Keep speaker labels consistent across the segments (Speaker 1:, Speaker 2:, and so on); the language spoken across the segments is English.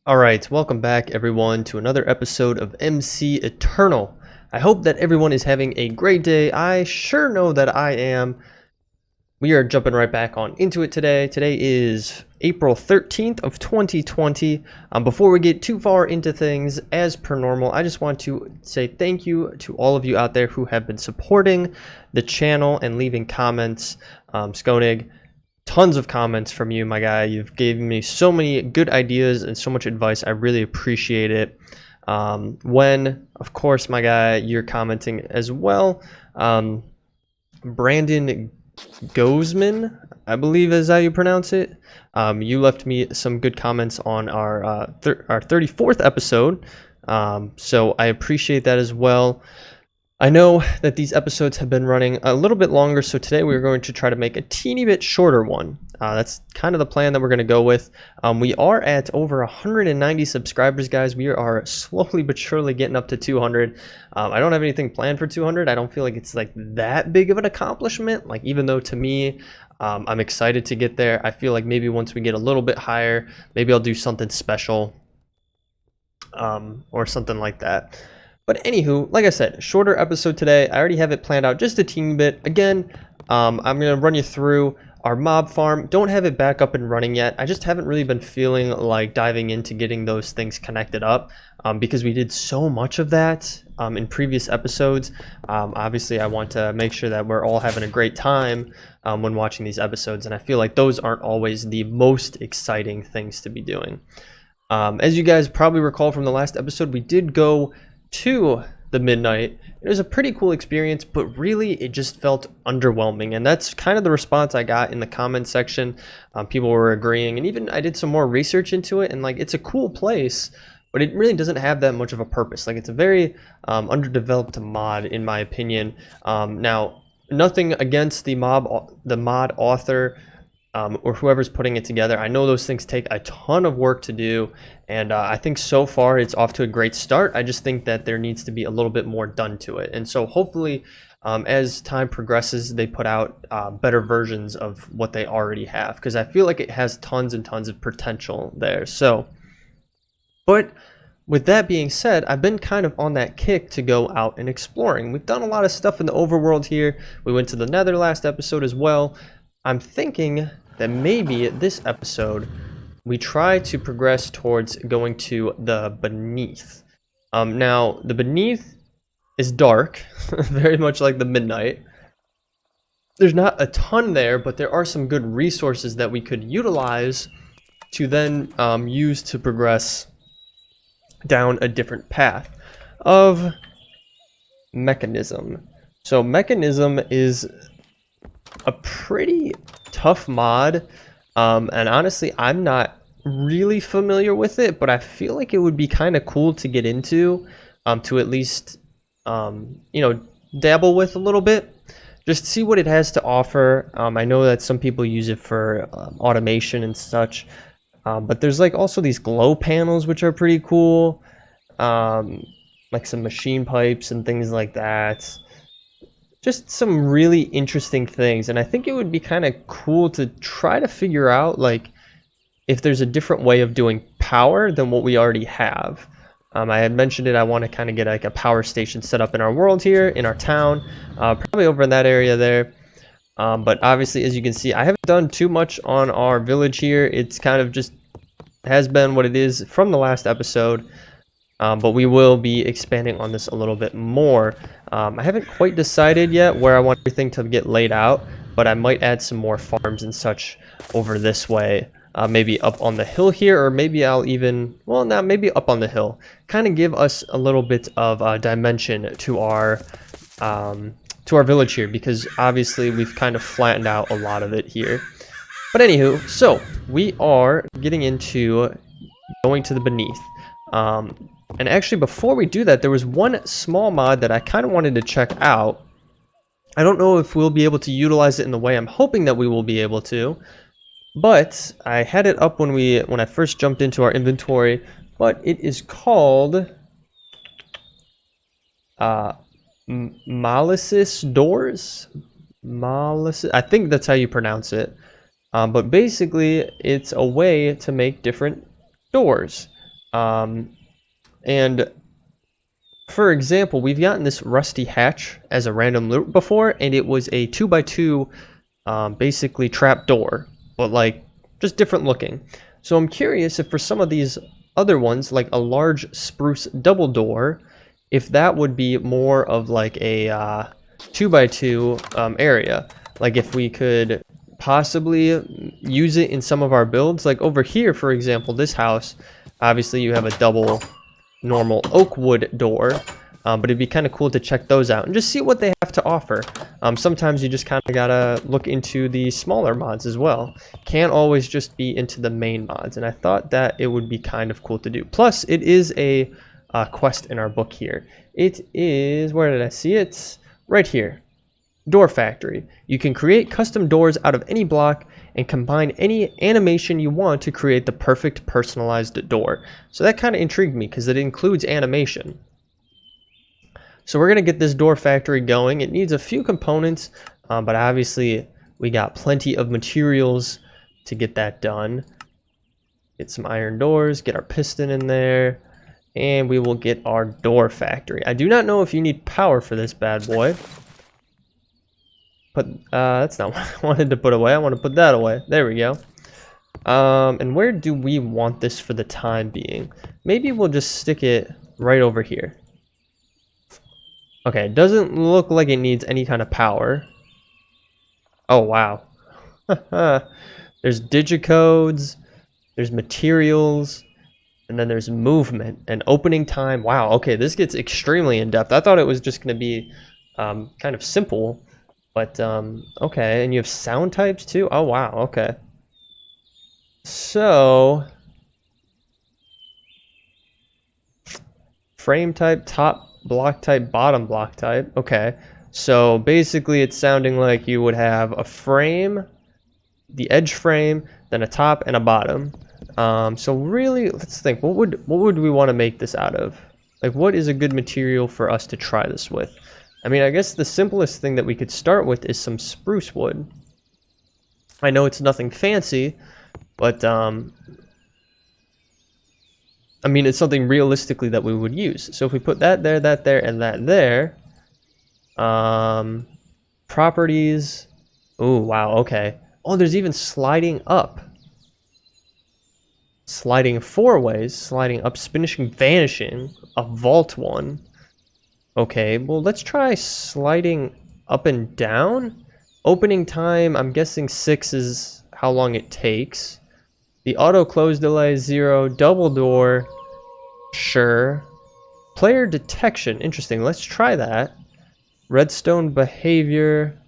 Speaker 1: All right, welcome back everyone to another episode of MC Eternal. I hope that everyone is having a great day. I sure know that I am. We are jumping right back on into it today. Today is April 13th of 2020. Before we get too far into things, as per normal, I just want to say thank you to all of you out there who have been supporting the channel and leaving comments. Skonig, tons of comments from you, my guy. You've given me so many good ideas and so much advice. I really appreciate it. When, of course, my guy, you're commenting as well. Brandon Gozman, I believe is how you pronounce it. You left me some good comments on our 34th episode, so I appreciate that as well. I know that these episodes have been running a little bit longer, so today we're going to try to make a teeny bit shorter one. That's kind of the plan that we're going to go with. We are at over 190 subscribers, guys. We are slowly but surely getting up to 200. I don't have anything planned for 200. I don't feel like it's like that big of an accomplishment. Like, even though to me, I'm excited to get there, I feel like maybe once we get a little bit higher, maybe I'll do something special or something like that. But anywho, like I said, shorter episode today. I already have it planned out just a teeny bit. Again, I'm going to run you through our mob farm. Don't have it back up and running yet. I just haven't really been feeling like diving into getting those things connected up because we did so much of that in previous episodes. Obviously, I want to make sure that we're all having a great time when watching these episodes, and I feel like those aren't always the most exciting things to be doing. As you guys probably recall from the last episode, we did go to the midnight. It was a pretty cool experience, but really it just felt underwhelming, and that's kind of the response I got in the comment section. People were agreeing, and even I did some more research into it, and like, it's a cool place, but it really doesn't have that much of a purpose. Like, it's a very underdeveloped mod in my opinion. Now, nothing against the mod author or whoever's putting it together. I know those things take a ton of work to do, and I think so far it's off to a great start. I just think that there needs to be a little bit more done to it, and so hopefully as time progresses, they put out better versions of what they already have, because I feel like it has tons and tons of potential there. So, but with that being said, I've been kind of on that kick to go out and exploring. We've done a lot of stuff in the overworld here. We went to the Nether last episode as well. I'm thinking that maybe this episode we try to progress towards going to the Beneath. Now, the Beneath is dark, very much like the Midnight. There's not a ton there, but there are some good resources that we could utilize to then use to progress down a different path of Mechanism. So Mechanism is a pretty tough mod, and honestly, I'm not really familiar with it, but I feel like it would be kind of cool to get into, to at least dabble with a little bit, just see what it has to offer. I know that some people use it for automation and such, but there's like also these glow panels which are pretty cool, like some machine pipes and things like that. Just some really interesting things, and I think it would be kind of cool to try to figure out like if there's a different way of doing power than what we already have. I had mentioned it, I want to kind of get like a power station set up in our world here, in our town, probably over in that area there. But obviously, as you can see, I haven't done too much on our village here. It's kind of just has been what it is from the last episode. But we will be expanding on this a little bit more. I haven't quite decided yet where I want everything to get laid out, but I might add some more farms and such over this way. Maybe up on the hill here, or maybe I'll even, well, now maybe up on the hill. Kind of give us a little bit of dimension to our village here, because obviously we've kind of flattened out a lot of it here. But anywho, so we are getting into going to the Beneath. And actually, before we do that, there was one small mod that I kind of wanted to check out. I don't know if we'll be able to utilize it in the way I'm hoping that we will be able to, but I had it up when I first jumped into our inventory. But it is called MalisisDoors. I think that's how you pronounce it. But basically, it's a way to make different doors. And for example, we've gotten this rusty hatch as a random loot before, and it was a 2x2 basically trap door, but like just different looking. So I'm curious if for some of these other ones, like a large spruce double door, if that would be more of like a 2x2 area. Like if we could possibly use it in some of our builds, like over here, for example, this house, obviously you have a double normal oak wood door, but it'd be kind of cool to check those out and just see what they have to offer. Sometimes you just kind of gotta look into the smaller mods as well. Can't always just be into the main mods, and I thought that it would be kind of cool to do. Plus, it is a quest in our book here. It is, where did I see it? Right here. Door Factory. You can create custom doors out of any block and combine any animation you want to create the perfect personalized door. So that kind of intrigued me because it includes animation. So we're going to get this Door Factory going. It needs a few components, but obviously we got plenty of materials to get that done. Get some iron doors, get our piston in there, and we will get our Door Factory. I do not know if you need power for this bad boy. But that's not what I wanted to put away. I want to put that away. There we go. And where do we want this for the time being? Maybe we'll just stick it right over here. Okay, it doesn't look like it needs any kind of power. Oh, wow. There's digicodes, there's materials, and then there's movement and opening time. Wow, okay, this gets extremely in-depth. I thought it was just going to be kind of simple. But, okay, and you have sound types too? Oh, wow, okay. So, frame type, top block type, bottom block type. Okay, so basically it's sounding like you would have a frame, the edge frame, then a top and a bottom. So really, let's think, what would we want to make this out of? Like, what is a good material for us to try this with? I mean, I guess the simplest thing that we could start with is some spruce wood. I know it's nothing fancy, but I mean, it's something realistically that we would use. So if we put that there, and that there, properties. Oh, wow, okay. Oh, there's even sliding up. Sliding four ways, sliding up, finishing, vanishing, a vault one. Okay, well, let's try sliding up and down. Opening time, I'm guessing 6 is how long it takes. The auto close delay, 0. Double door, sure. Player detection, interesting. Let's try that. Redstone behavior.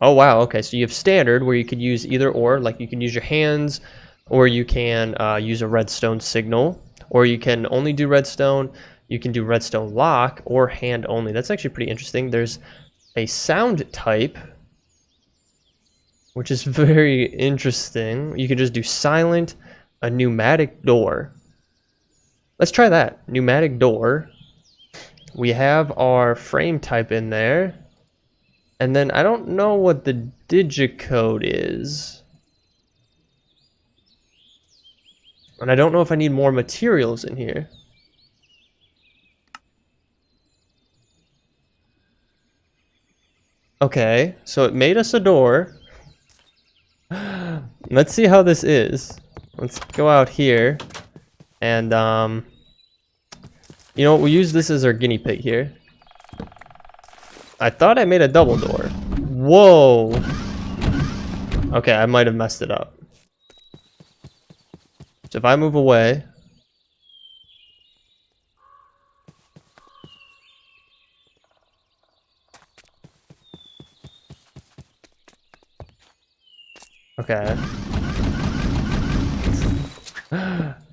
Speaker 1: Oh, wow, okay, so you have standard where you could use either or. Like, you can use your hands, or you can use a redstone signal, or you can only do redstone. You can do redstone lock or hand only. That's actually pretty interesting. There's a sound type, which is very interesting. You can just do silent, a pneumatic door. Let's try that. Pneumatic door. We have our frame type in there. And then I don't know what the digicode is. And I don't know if I need more materials in here. Okay, so it made us a door. Let's see how this is. Let's go out here. And, you know, we'll use this as our guinea pig here. I thought I made a double door. Whoa! Okay, I might have messed it up. So if I move away... Okay.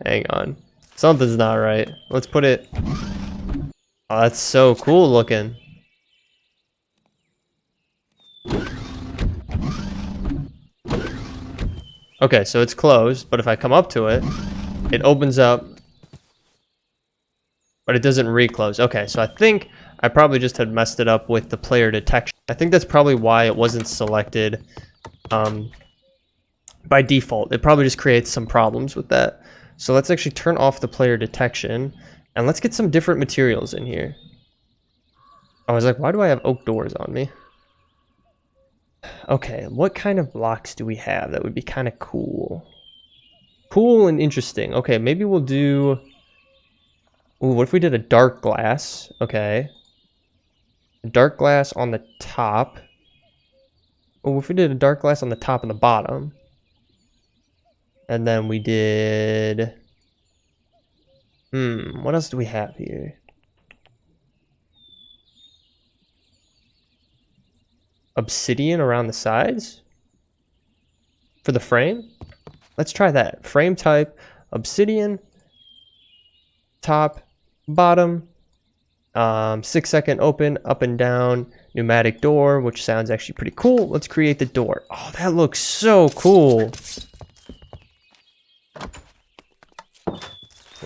Speaker 1: Hang on. Something's not right. Let's put it... Oh, that's so cool looking. Okay, so it's closed, but if I come up to it, it opens up, but it doesn't reclose. Okay, so I think I probably just had messed it up with the player detection. I think that's probably why it wasn't selected by default. It probably just creates some problems with that. So let's actually turn off the player detection, and let's get some different materials in here. I was like, why do I have oak doors on me? Okay, what kind of blocks do we have that would be kind of cool? Cool and interesting. Okay, maybe we'll do... Ooh, what if we did a dark glass? Okay. Dark glass on the top. Oh, if we did a dark glass on the top and the bottom. And then we did... what else do we have here? Obsidian around the sides? For the frame? Let's try that. Frame type, obsidian, top, bottom, 6-second open, up and down, pneumatic door, which sounds actually pretty cool. Let's create the door. Oh, that looks so cool.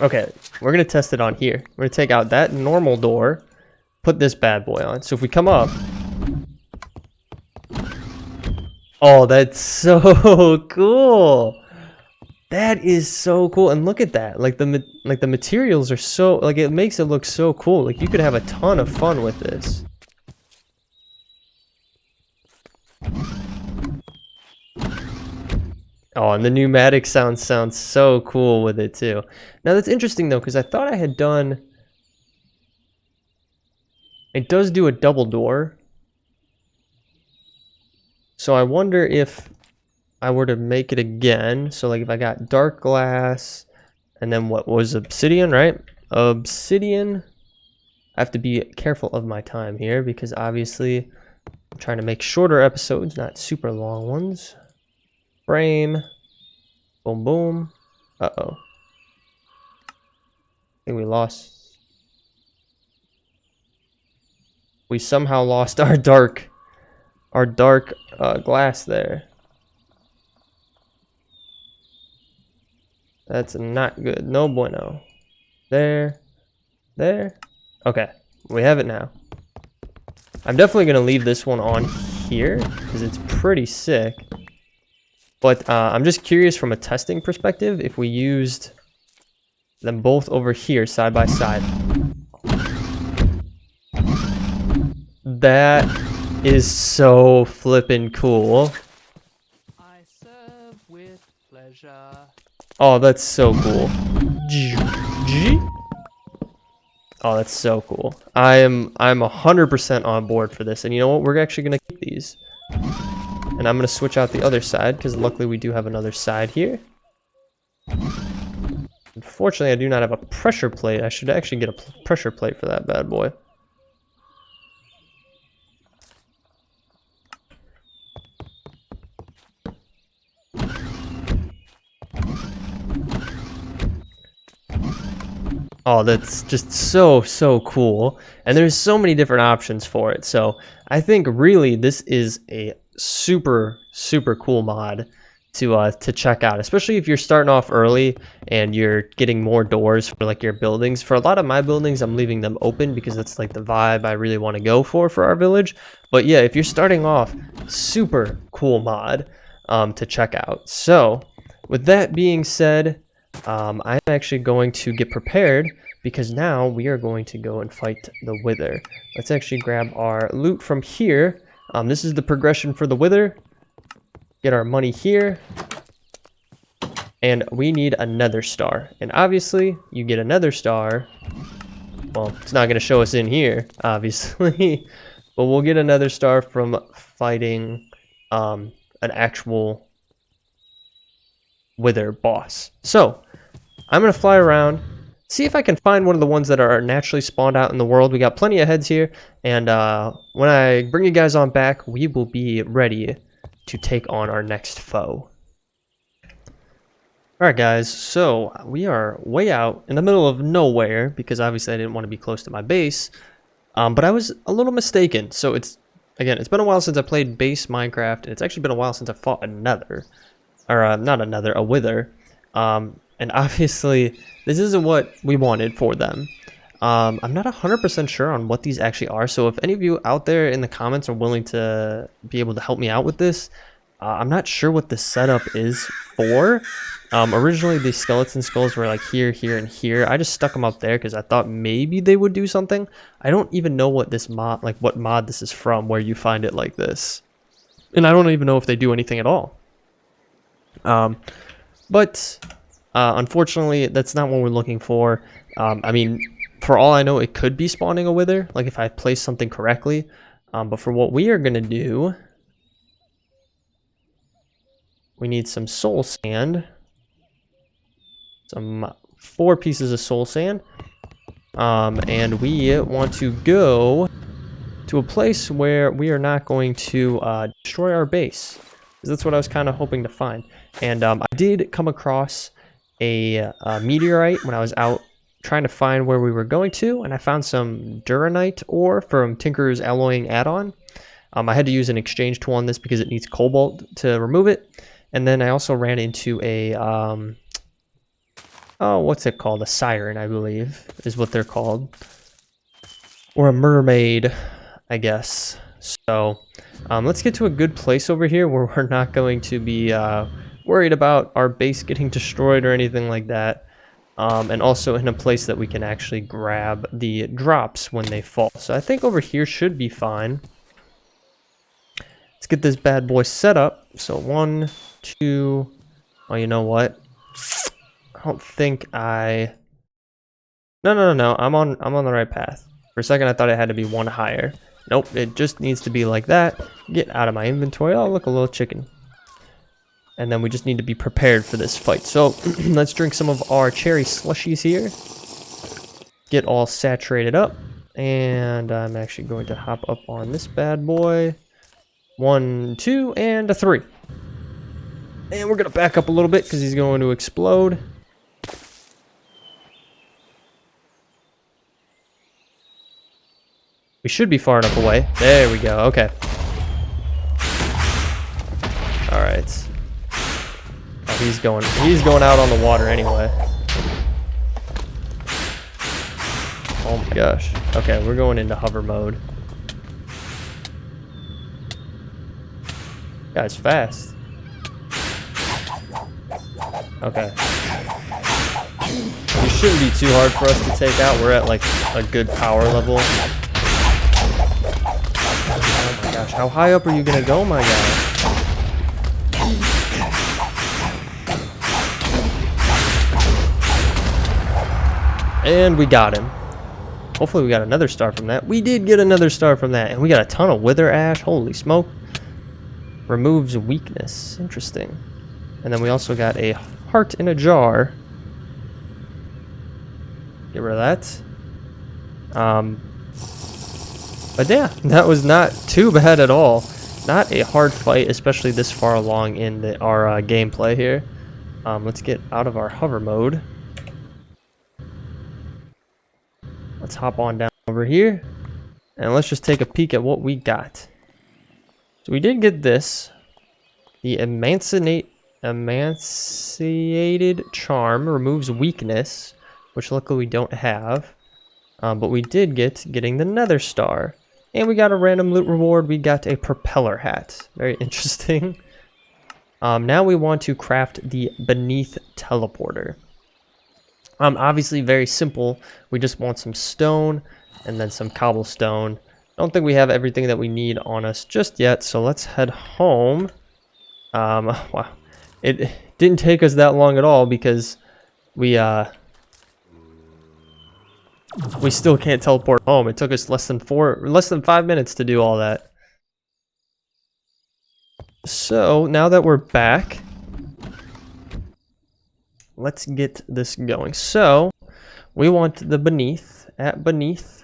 Speaker 1: Okay, we're gonna test it on here. We're gonna take out that normal door, put this bad boy on. So if we come up, oh, that's so cool. That is so cool. And look at that. Like the materials are so, like, it makes it look so cool. Like you could have a ton of fun with this. Oh, and the pneumatic sounds so cool with it too. Now that's interesting though, because I thought I had done, it does do a double door. So I wonder if I were to make it again. So like if I got dark glass and then what was obsidian, right? Obsidian. I have to be careful of my time here because obviously I'm trying to make shorter episodes, not super long ones. Frame. Boom, boom. Uh-oh. I think we lost. We somehow lost our dark glass there. That's not good. No bueno. There. There. Okay. We have it now. I'm definitely going to leave this one on here because it's pretty sick. But I'm just curious from a testing perspective if we used them both over here side by side. That is so flippin' cool.
Speaker 2: I serve with pleasure.
Speaker 1: Oh, that's so cool. Oh, that's so cool. I'm 100% on board for this. And you know what? We're actually gonna keep these. And I'm gonna switch out the other side because luckily we do have another side here. Unfortunately, I do not have a pressure plate. I should actually get a pressure plate for that bad boy. Oh, that's just so cool. And there's so many different options for it. So I think really this is a super cool mod to check out, especially if you're starting off early and you're getting more doors for like your buildings. For a lot of my buildings, I'm leaving them open because that's like the vibe I really want to go for our village. But yeah, if you're starting off, super cool mod to check out. So with that being said, I'm actually going to get prepared because now we are going to go and fight the Wither. Let's actually grab our loot from here. This is the progression for the Wither. Get our money here. And we need a nether star. And obviously, you get a nether star. Well, it's not going to show us in here, obviously. But we'll get a nether star from fighting an actual Wither boss. So, I'm going to fly around, see if I can find one of the ones that are naturally spawned out in the world. We got plenty of heads here, and when I bring you guys on back, we will be ready to take on our next foe. Alright guys, so we are way out in the middle of nowhere, because obviously I didn't want to be close to my base, but I was a little mistaken. So it's been a while since I played base Minecraft, and it's actually been a while since I fought another. Or not another, a Wither. And obviously, this isn't what we wanted for them. I'm not 100% sure on what these actually are, so if any of you out there in the comments are willing to be able to help me out with this, I'm not sure what the setup is for. Originally, the skeleton skulls were like here, here, and here. I just stuck them up there because I thought maybe they would do something. I don't even know what this mod, like what mod this is from, where you find it like this. And I don't even know if they do anything at all. But unfortunately, that's not what we're looking for. I mean, for all I know, it could be spawning a wither, like if I place something correctly. But for what we are going to do, we need some soul sand. Some 4 pieces of soul sand. And we want to go to a place where we are not going to destroy our base. That's what I was kind of hoping to find. And I did come across a meteorite when I was out trying to find where we were going to, and I found some duranite ore from Tinker's alloying add-on. I had to use an exchange tool on this because it needs cobalt to remove it. And then I also ran into a oh, what's it called? A siren, I believe, is what they're called. Or a mermaid, I guess. So, let's get to a good place over here where we're not going to be worried about our base getting destroyed or anything like that. And also in a place that we can actually grab the drops when they fall. So I think over here should be fine. Let's get this bad boy set up. So 1, 2, oh, you know what? I don't think I... No. I'm on the right path. For a second, I thought it had to be 1 higher. Nope, it just needs to be like that. Get out of my inventory. Oh, look, a little chicken. And then we just need to be prepared for this fight. So, let's drink some of our cherry slushies here. Get all saturated up. And I'm actually going to hop up on this bad boy. 1, 2, and a 3. And we're going to back up a little bit because he's going to explode. We should be far enough away. There we go. Okay. All right. Oh, he's going out on the water anyway. Oh my gosh. Okay, we're going into hover mode. Guy's fast. Okay. It shouldn't be too hard for us to take out. We're at like a good power level. Oh my gosh, how high up are you gonna go, my guy? And we got him. Hopefully we got another star from that. We did get another star from that. And we got a ton of wither ash. Holy smoke. Removes weakness. Interesting. And then we also got a heart in a jar. Get rid of that. But yeah, that was not too bad at all. Not a hard fight, especially this far along in our gameplay here. Let's get out of our hover mode. Let's hop on down over here. And let's just take a peek at what we got. So we did get this. The Emaciated Charm removes weakness, which luckily we don't have. But we did getting the Nether Star. And we got a random loot reward. We got a propeller hat. Very interesting. Now we want to craft the Beneath Teleporter. Obviously very simple. We just want some stone and then some cobblestone. I don't think we have everything that we need on us just yet, so let's head home. Wow. It didn't take us that long at all because we still can't teleport home. It took us less than 5 minutes to do all that. So now that we're back, let's get this going. So we want the beneath at beneath.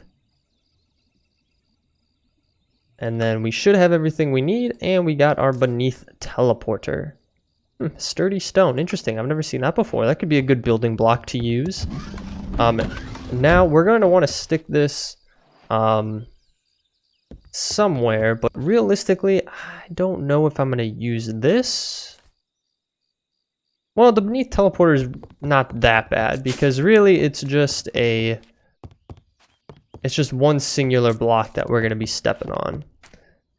Speaker 1: And then we should have everything we need, and we got our beneath teleporter. Sturdy stone. Interesting. I've never seen that before. That could be a good building block to use. Now we're going to want to stick this somewhere, but realistically, I don't know if I'm going to use this. Well, the beneath teleporter is not that bad because really it's just one singular block that we're going to be stepping on.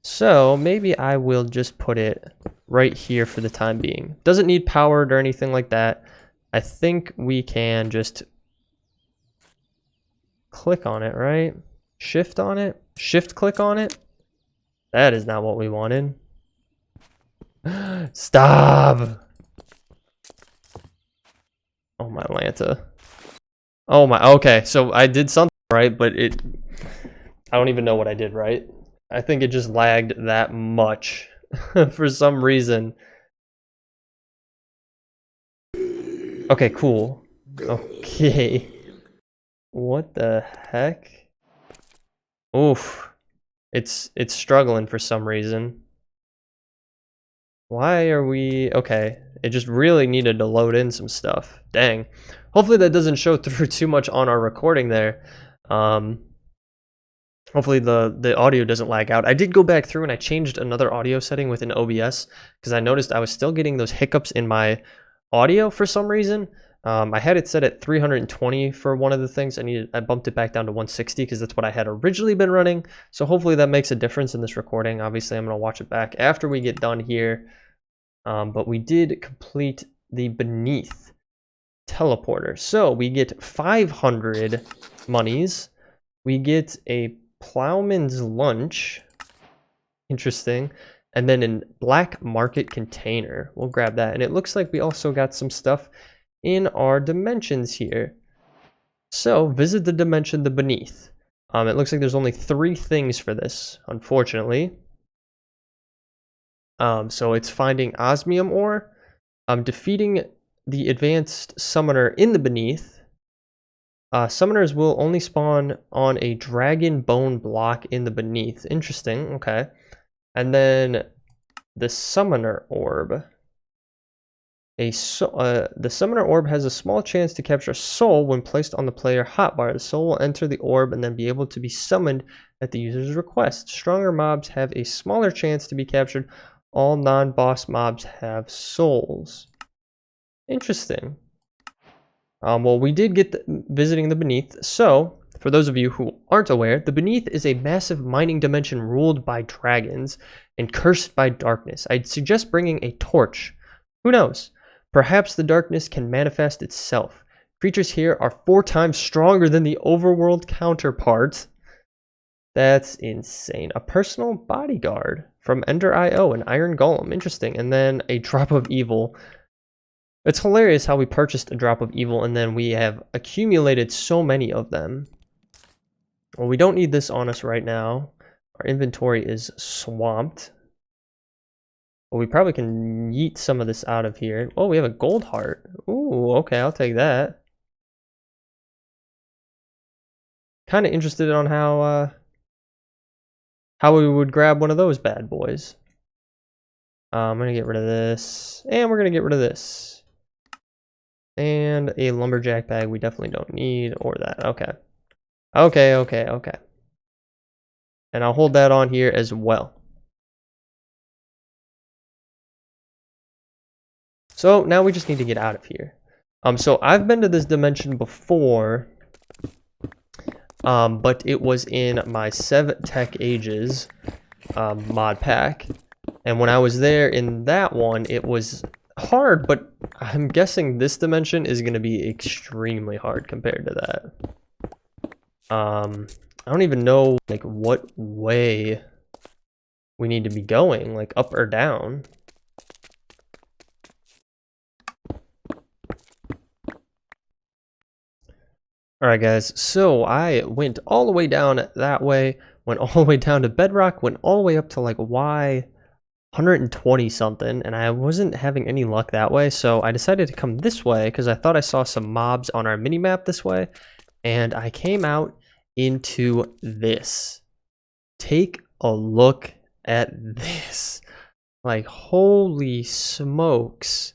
Speaker 1: So maybe I will just put it right here for the time being. Doesn't need powered or anything like that. I think we can just click on it, right? Shift on it? Shift click on it? That is not what we wanted. Stop! Oh my Lanta. Oh my, okay, so I did something right, but I don't even know what I did right. I think it just lagged that much for some reason. Okay, cool. Okay. What the heck? Oof. It's struggling for some reason. Why are we... Okay, it just really needed to load in some stuff. Dang. Hopefully that doesn't show through too much on our recording there. Hopefully the audio doesn't lag out. I did go back through and I changed another audio setting within OBS because I noticed I was still getting those hiccups in my audio for some reason. I had it set at 320 for one of the things. I bumped it back down to 160 because that's what I had originally been running. So hopefully that makes a difference in this recording. Obviously, I'm going to watch it back after we get done here. But we did complete the Beneath teleporter. So we get 500 monies. We get a Plowman's Lunch. Interesting. And then a black market container. We'll grab that. And it looks like we also got some stuff in our dimensions here. So visit the dimension, the Beneath. It looks like there's only 3 things for this, unfortunately. So it's finding Osmium Ore, defeating the advanced summoner in the Beneath. Summoners will only spawn on a dragon bone block in the Beneath. Interesting, okay. And then the Summoner Orb. The Summoner Orb has a small chance to capture a soul when placed on the player hotbar. The soul will enter the orb and then be able to be summoned at the user's request. Stronger mobs have a smaller chance to be captured. All non-boss mobs have souls. Interesting. Well, we did get visiting the Beneath. So, for those of you who aren't aware, the Beneath is a massive mining dimension ruled by dragons and cursed by darkness. I'd suggest bringing a torch. Who knows? Perhaps the darkness can manifest itself. Creatures here are 4 times stronger than the overworld counterpart. That's insane. A personal bodyguard from Ender.io, an iron golem. Interesting. And then a drop of evil. It's hilarious how we purchased a drop of evil and then we have accumulated so many of them. Well, we don't need this on us right now. Our inventory is swamped. Well, we probably can yeet some of this out of here. Oh, we have a gold heart. Ooh, okay, I'll take that. Kind of interested on how we would grab one of those bad boys. I'm gonna get rid of this, and we're gonna get rid of this. And a lumberjack bag we definitely don't need, or that. Okay. Okay. And I'll hold that on here as well. So now we just need to get out of here. So I've been to this dimension before, but it was in my 7 Tech Ages mod pack. And when I was there in that one, it was hard, but I'm guessing this dimension is going to be extremely hard compared to that. I don't even know like what way we need to be going, like up or down. Alright guys, so I went all the way down that way, went all the way down to Bedrock, went all the way up to like Y 120 something, and I wasn't having any luck that way, so I decided to come this way because I thought I saw some mobs on our mini-map this way, and I came out into this. Take a look at this. Like, holy smokes.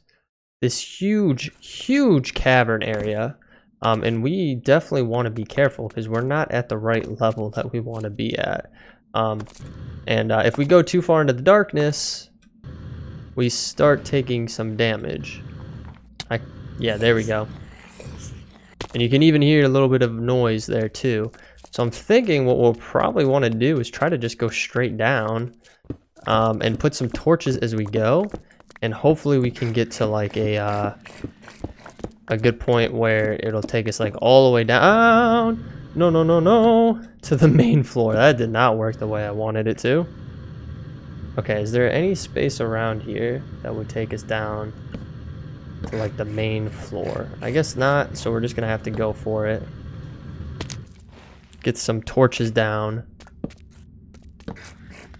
Speaker 1: This huge cavern area. And we definitely want to be careful because we're not at the right level that we want to be at. If we go too far into the darkness, we start taking some damage. Yeah, there we go. And you can even hear a little bit of noise there too. So I'm thinking what we'll probably want to do is try to just go straight down and put some torches as we go. And hopefully we can get to like a good point where it'll take us like all the way down. No, to the main floor. That did not work the way I wanted it to. Okay, is there any space around here that would take us down to like the main floor? I guess not, so we're just gonna have to go for it. Get some torches down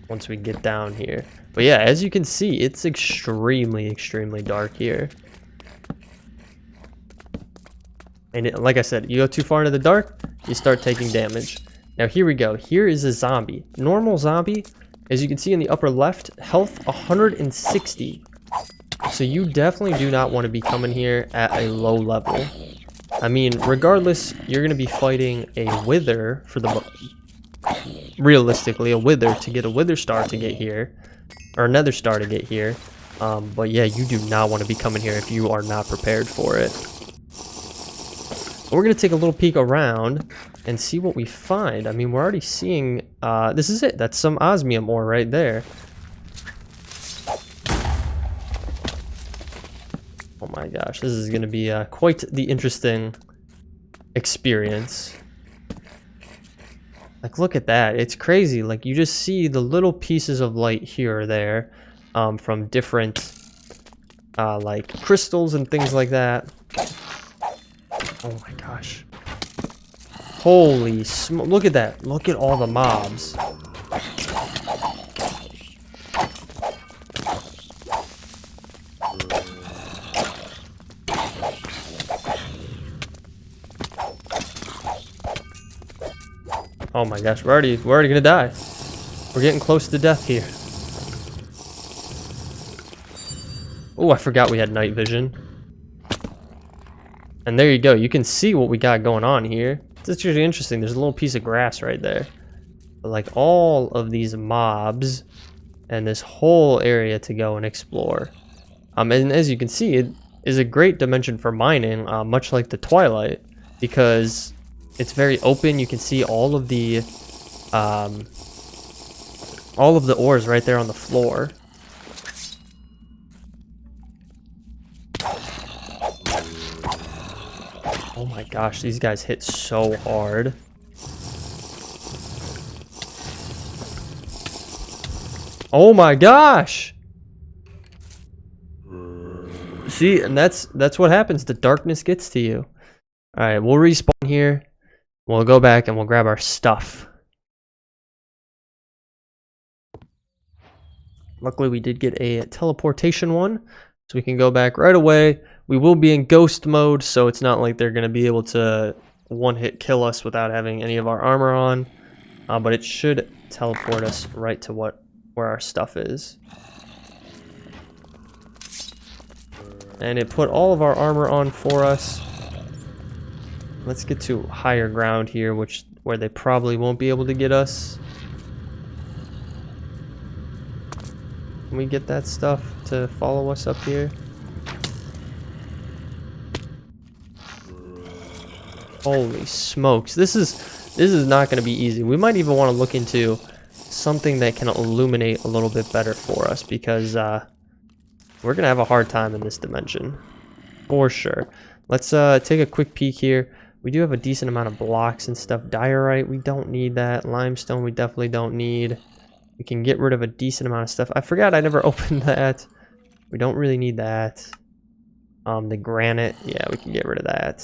Speaker 1: once we get down here. But yeah, as you can see, it's extremely dark here. And like I said, you go too far into the dark, you start taking damage. Now here we go. Here is a zombie. Normal zombie, as you can see in the upper left, health 160. So you definitely do not want to be coming here at a low level. I mean, regardless, you're going to be fighting a wither for the... Realistically, a wither to get a wither star to get here. Or another star to get here. But yeah, you do not want to be coming here if you are not prepared for it. We're going to take a little peek around and see what we find. I mean, we're already seeing... this is it. That's some osmium ore right there. Oh my gosh, this is going to be quite the interesting experience. Like, look at that. It's crazy. Like, you just see the little pieces of light here or there from different, like, crystals and things like that. Oh my gosh. Holy smoke. Look at that. Look at all the mobs. Oh my gosh, we're already gonna die. We're getting close to death here. Oh, I forgot we had night vision. And there you go. You can see what we got going on here. It's actually interesting. There's a little piece of grass right there. But like all of these mobs and this whole area to go and explore. And as you can see, it is a great dimension for mining, much like the Twilight, because it's very open. You can see all of the ores right there on the floor. Oh my gosh, these guys hit so hard. Oh my gosh! See, and that's what happens. The darkness gets to you. Alright, we'll respawn here. We'll go back and we'll grab our stuff. Luckily, we did get a teleportation one, so we can go back right away. We will be in ghost mode, so it's not like they're going to be able to one-hit kill us without having any of our armor on. But it should teleport us right to where our stuff is. And it put all of our armor on for us. Let's get to higher ground here, where they probably won't be able to get us. Can we get that stuff to follow us up here? Holy smokes. This is not going to be easy. We might even want to look into something that can illuminate a little bit better for us, because we're going to have a hard time in this dimension. For sure. Let's take a quick peek here. We do have a decent amount of blocks and stuff. Diorite, we don't need that. Limestone, we definitely don't need. We can get rid of a decent amount of stuff. I forgot I never opened that. We don't really need that. The granite, yeah, we can get rid of that.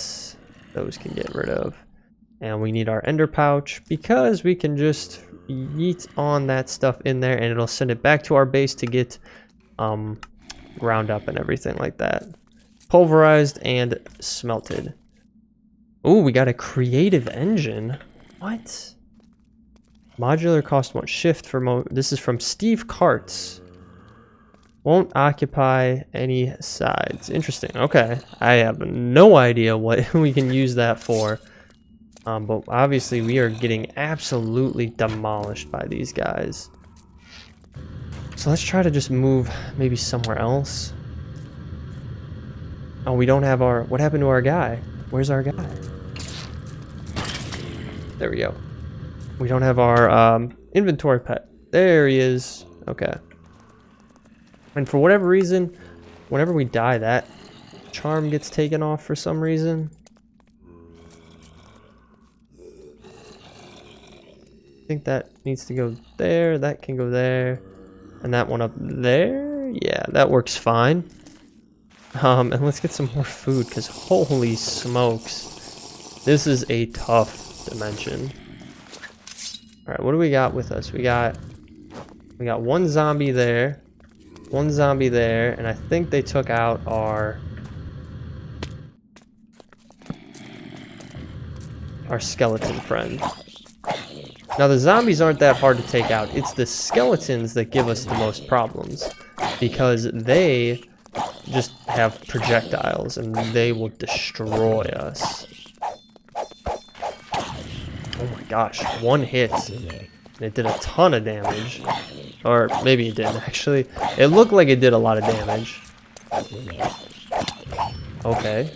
Speaker 1: Those can get rid of. And we need our ender pouch, because we can just yeet on that stuff in there and it'll send it back to our base to get ground up and everything like that. Pulverized and smelted. Ooh, we got a creative engine. What? Modular cost 1. Shift for this is from Steve Karts. Won't occupy any sides. Interesting. Okay. I have no idea what we can use that for. But obviously we are getting absolutely demolished by these guys. So let's try to just move maybe somewhere else. Oh, we don't have our... What happened to our guy? Where's our guy? There we go. We don't have our inventory pet. There he is. Okay. And for whatever reason, whenever we die, that charm gets taken off for some reason. I think that needs to go there. That can go there. And that one up there. Yeah, that works fine. And let's get some more food, because holy smokes. This is a tough dimension. Alright, what do we got with us? We got one zombie there. One zombie there. And I think they took out our skeleton friend. Now the zombies aren't that hard to take out. It's the skeletons that give us the most problems, because they just have projectiles and they will destroy us. Oh my gosh, one hit. It did a ton of damage. Or maybe it didn't actually. It looked like it did a lot of damage. Okay.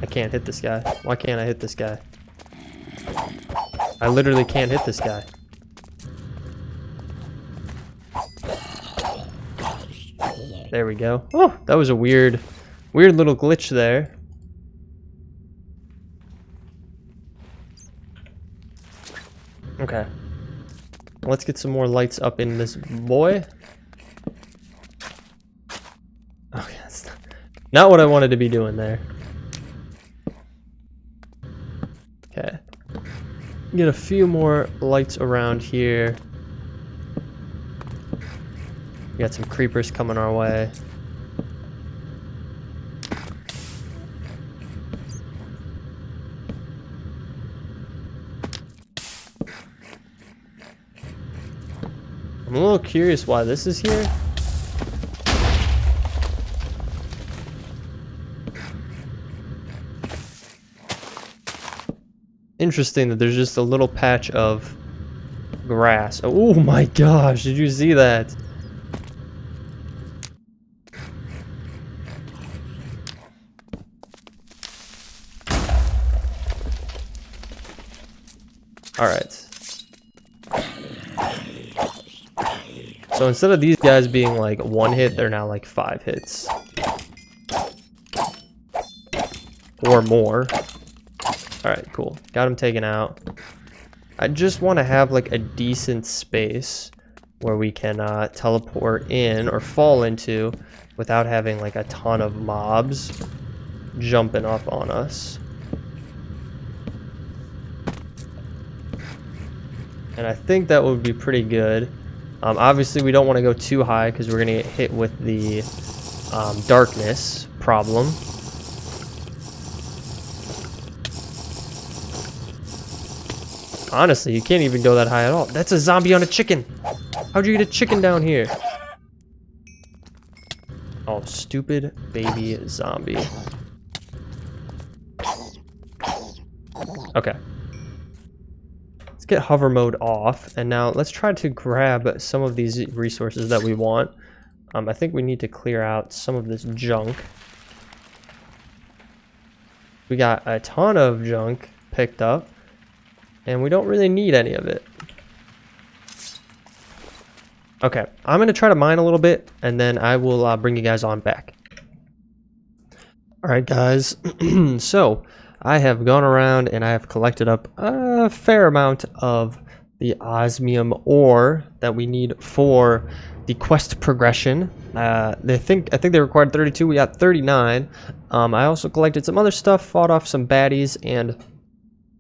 Speaker 1: I can't hit this guy. Why can't I hit this guy? I literally can't hit this guy. There we go. Oh, that was a weird little glitch there. Okay. Let's get some more lights up in this boy. Okay, that's not what I wanted to be doing there. Okay. Get a few more lights around here. We got some creepers coming our way. I'm a little curious why this is here. Interesting that there's just a little patch of grass. Oh my gosh, did you see that? Alright. So instead of these guys being like one hit, they're now like 5 hits. Or more. Alright, cool. Got him taken out. I just want to have like a decent space where we can teleport in or fall into without having like a ton of mobs jumping up on us. And I think that would be pretty good. Obviously, we don't want to go too high because we're going to get hit with the darkness problem. Honestly, you can't even go that high at all. That's a zombie on a chicken. How'd you get a chicken down here? Oh, stupid baby zombie. Okay. Let's get hover mode off. And now let's try to grab some of these resources that we want. I think we need to clear out some of this junk. We got a ton of junk picked up. And we don't really need any of it. Okay, I'm going to try to mine a little bit, and then I will bring you guys on back. Alright guys, so I have gone around and I have collected up a fair amount of the Osmium Ore that we need for the quest progression. I think they required 32, we got 39. I also collected some other stuff, fought off some baddies, and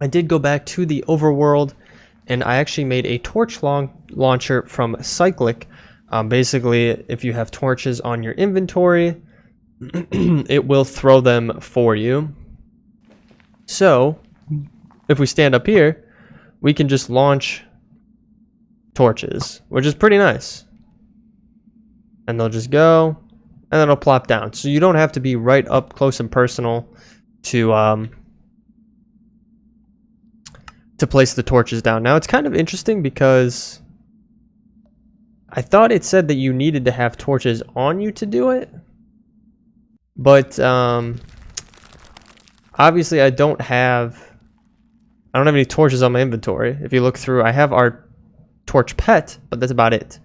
Speaker 1: I did go back to the overworld, and I actually made a torch launcher from Cyclic. Basically, if you have torches on your inventory, it will throw them for you. So, if we stand up here, we can just launch torches, which is pretty nice. And they'll just go, and then it'll plop down. So you don't have to be right up close and personal to place the torches down. Now it's kind of interesting because I thought it said that you needed to have torches on you to do it, but I obviously I don't have any torches on my inventory. If you look through, I have our torch pet, but that's about it.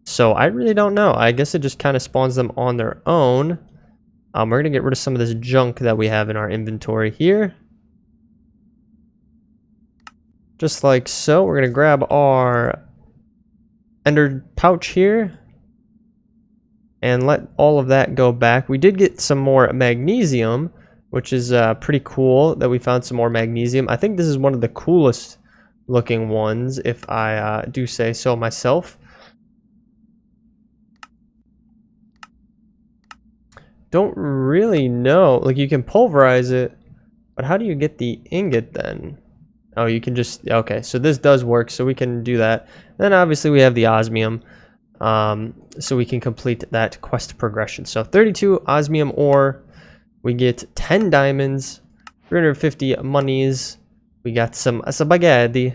Speaker 1: So I really don't know. I guess it just kind of spawns them on their own. We're going to get rid of some of this junk that we have in our inventory here. Just like so. We're going to grab our ender pouch here and let all of that go back. We did get some more magnesium, which is pretty cool that we found some more magnesium. I think this is one of the coolest looking ones, if I do say so myself. Don't really know. Like, you can pulverize it, but how do you get the ingot then? Oh, you can just, okay, so this does work, so we can do that. Then obviously we have the osmium, so we can complete that quest progression. So 32 osmium ore, we get 10 diamonds, 350 monies, we got some spaghetti.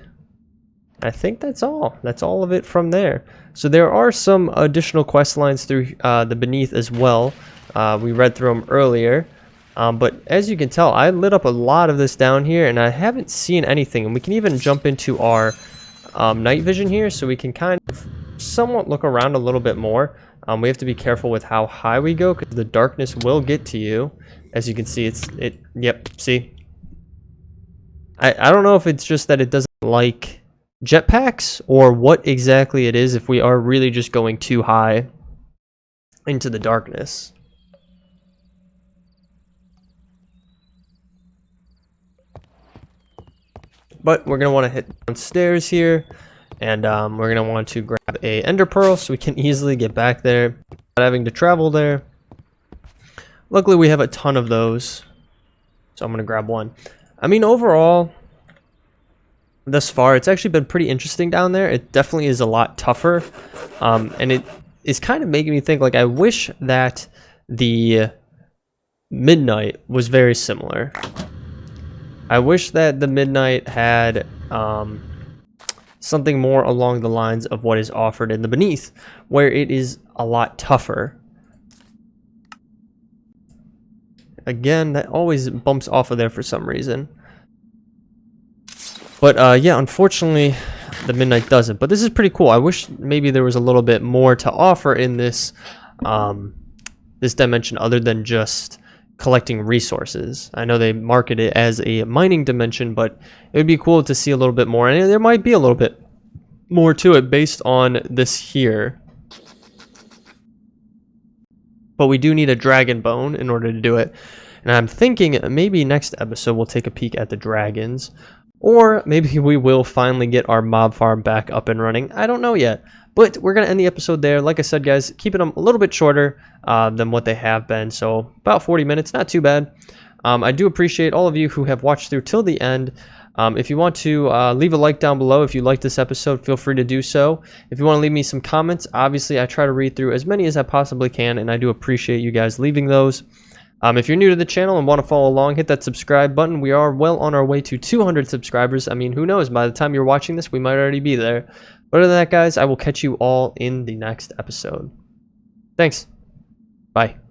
Speaker 1: I think that's all. That's all of it from there. So there are some additional quest lines through the beneath as well. We read through them earlier, but as you can tell, I lit up a lot of this down here and I haven't seen anything. And we can even jump into our night vision here, so we can kind of somewhat look around a little bit more. We have to be careful with how high we go, because the darkness will get to you. As you can see, yep, see? I don't know if it's just that it doesn't like jetpacks or what exactly it is, if we are really just going too high into the darkness. But we're going to want to hit downstairs here, and we're going to want to grab a ender pearl so we can easily get back there without having to travel there. Luckily we have a ton of those, so I'm going to grab one. I mean, overall, thus far, it's actually been pretty interesting down there. It definitely is a lot tougher, and it is kind of making me think, like, I wish that the midnight was very similar. I wish that the midnight had something more along the lines of what is offered in the beneath, where it is a lot tougher. Again, that always bumps off of there for some reason. But yeah, unfortunately, the midnight doesn't. But this is pretty cool. I wish maybe there was a little bit more to offer in this this dimension other than just collecting resources. I know they market it as a mining dimension, but it would be cool to see a little bit more. And there might be a little bit more to it based on this here. But we do need a dragon bone in order to do it. And I'm thinking maybe next episode we'll take a peek at the dragons. Or maybe we will finally get our mob farm back up and running. I don't know yet. But we're going to end the episode there. Like I said, guys, keeping them a little bit shorter than what they have been. So about 40 minutes, not too bad. I do appreciate all of you who have watched through till the end. If you want to leave a like down below if you like this episode, feel free to do so. If you want to leave me some comments, obviously I try to read through as many as I possibly can, and I do appreciate you guys leaving those. If you're new to the channel and want to follow along, hit that subscribe button. We are well on our way to 200 subscribers. I mean, who knows? By the time you're watching this, we might already be there. But other than that, guys, I will catch you all in the next episode. Thanks. Bye.